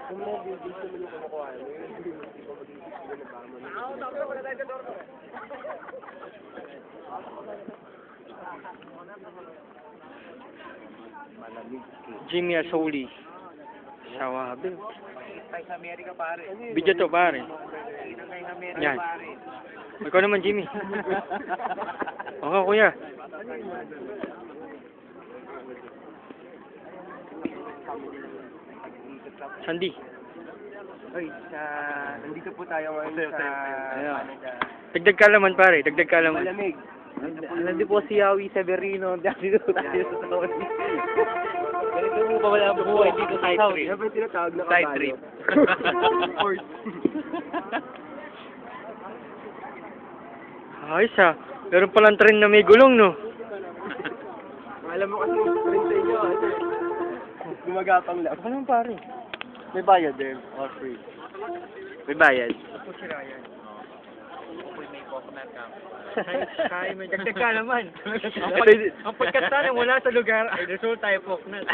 Kung may video sa mga kinukuha mo, hindi mo mag-isip na parang malamig. Jimmy Asoli. Sawabi. Ay, sa Amerika pare. Video to pare. Yan. Ikaw naman Jimmy. Okay kuya. Sandy. Ay, nandito po tayo ngayon sa Canada. Dagdag kalaman pare, dagdag kalaman. Malamig. Nandito po si Yawi Severino. Dito tayo sa Saudi. Ganito po pa wala ang buhay dito sa Saudi. Ano ba yung tinatawag na Side trip. Ayos ah. Meron palang train na may gulong no. Alam mo kasi yung print sa inyo. Gumagapang lang. Ano naman pare? May bayad din. Or free. May bayad. Ako si Ryan. Ako may coconut ka. Kaya may dagdag kalaman. Ito Ang pagkatana mula sa lugar ay resulta ay poknat.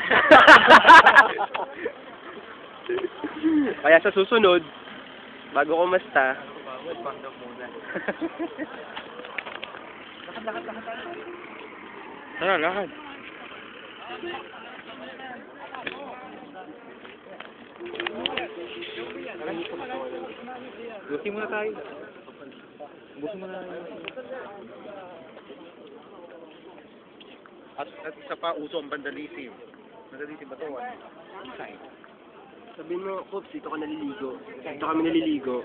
Kaya sa susunod, bago kumasta, Bawal, pangdam muna. Tara, lakad. Busin muna tayo. Busin muna tayo. At isa pa, uso ang vandalism. Vandalism ba ito? Inside. sabihin mo, Pops, dito ka naliligo. Dito kami naliligo.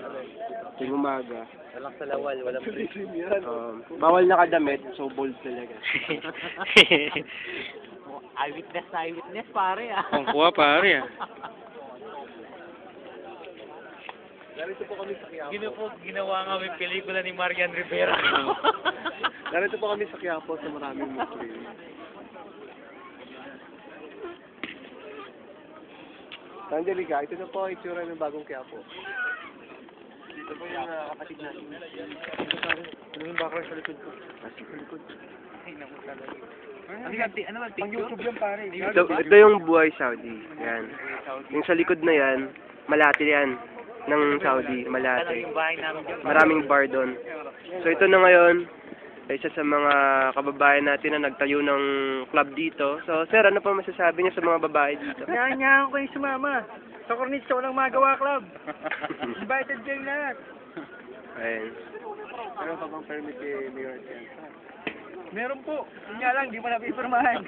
Tuwing umaga. Walang salawal, walang Bawal nakadamit, so bold talaga. Eyewitness pare ah. Ang kuha pare ah. Narito po kami sa Quiapo. Ginawa nga may pelikula ni Marian Rivera. Narito po kami sa Quiapo sa maraming Muslim. Angelica, ito na po ang itsura ng bagong Quiapo. Dito po yung kapatid natin. Ano yung background sa likod ko? Sa likod. Ano ba Ang YouTube yan pare. Ito yung buhay Saudi. Yan. Yung sa likod na yan, Malate yan. Ng Saudi, Malate. yung bahay namin dyan? Maraming bar doon. So ito na ngayon, isa sa mga kababayan natin na nagtayo ng club dito. So sir, ano pa masasabi niyo sa mga babae dito? Nyanyahan ko kayo sumama. Sa Cornetto walang magawa club. Invited kayo lahat. Ayun. Meron pa bang permit kay Mayor Tian? Meron po. Yun nga lang, di mo napipirmahan.